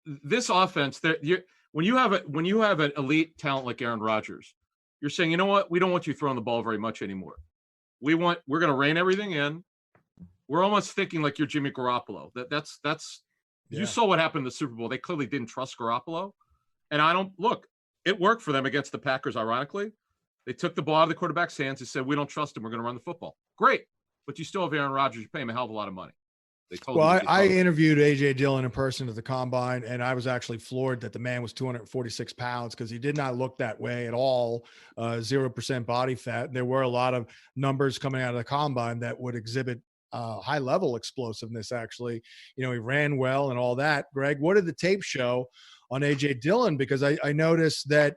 this offense, when you have an elite talent like Aaron Rodgers, you're saying, you know what, we don't want you throwing the ball very much anymore. We're going to rein everything in. We're almost thinking like you're Jimmy Garoppolo. That's You saw what happened in the Super Bowl. They clearly didn't trust Garoppolo, and it worked for them against the Packers. Ironically, they took the ball out of the quarterback's hands. They said, we don't trust him. We're going to run the football. Great. But you still have Aaron Rodgers. You pay him a hell of a lot of money. I interviewed A.J. Dillon in person at the Combine, and I was actually floored that the man was 246 pounds because he did not look that way at all, 0% body fat. There were a lot of numbers coming out of the Combine that would exhibit high-level explosiveness, actually. He ran well and all that. Greg, what did the tape show on A.J. Dillon? Because I noticed that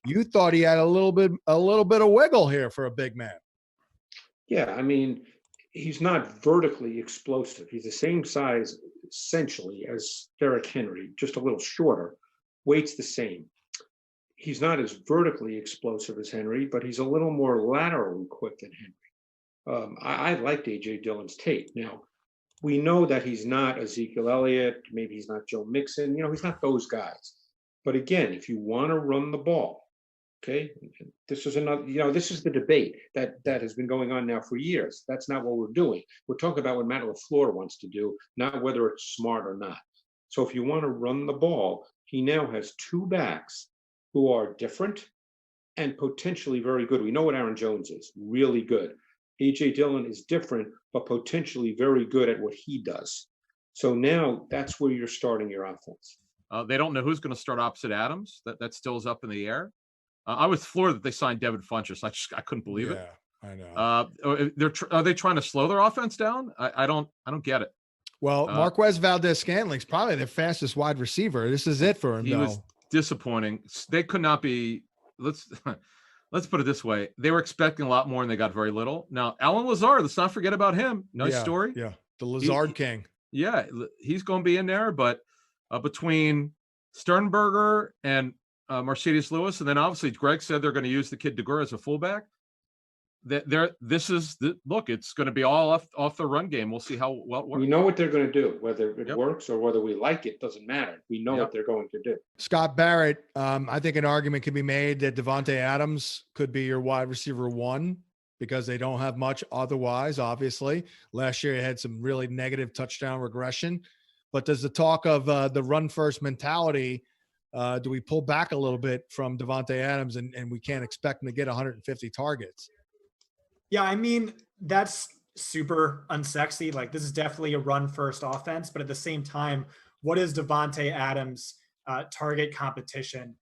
you thought he had a little bit of wiggle here for a big man. Yeah, I mean, he's not vertically explosive. He's the same size, essentially, as Derrick Henry, just a little shorter. Weight's the same. He's not as vertically explosive as Henry, but he's a little more laterally quick than Henry. I liked A.J. Dillon's tape. Now, we know that he's not Ezekiel Elliott. Maybe he's not Joe Mixon. He's not those guys. But again, if you want to run the ball, okay, this is this is the debate that has been going on now for years. That's not what we're doing. We're talking about what Matt LaFleur wants to do, not whether it's smart or not. So if you want to run the ball, he now has two backs who are different and potentially very good. We know what Aaron Jones is, really good. A.J. Dillon is different, but potentially very good at what he does. So now that's where you're starting your offense. They don't know who's going to start opposite Adams. That still is up in the air. I was floored that they signed Devin Funchess. I couldn't believe it. I know. Are they trying to slow their offense down? I don't get it. Well, Marquez Valdez-Scantling's probably their fastest wide receiver. This is it for him. He was disappointing. They could not be. Let's put it this way. They were expecting a lot more and they got very little. Now, Alan Lazard, let's not forget about him. Nice story. Yeah. The Lazard King. Yeah. He's going to be in there, but between Sternberger and Mercedes Lewis, and then obviously Greg said they're going to use the kid DeGura as a fullback. It's going to be all off the run game. We'll see how well it works. We know what they're going to do. Whether it works or whether we like it doesn't matter. We know what they're going to do. Scott Barrett, I think an argument could be made that Davante Adams could be your wide receiver one because they don't have much otherwise, obviously. Last year, he had some really negative touchdown regression. But does the talk of the run-first mentality, do we pull back a little bit from Davante Adams and we can't expect him to get 150 targets? Yeah, I mean, that's super unsexy. Like, this is definitely a run-first offense. But at the same time, what is Davante Adams' target competition?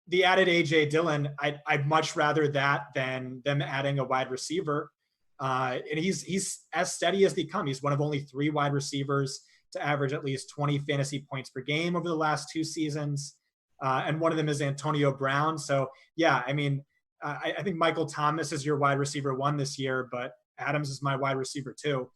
The added A.J. Dillon, I'd much rather that than them adding a wide receiver. And he's as steady as they come. He's one of only 3 wide receivers to average at least 20 fantasy points per game over the last 2 seasons. And one of them is Antonio Brown. So, yeah, I mean, I think Michael Thomas is your wide receiver 1 this year, but Adams is my wide receiver 2.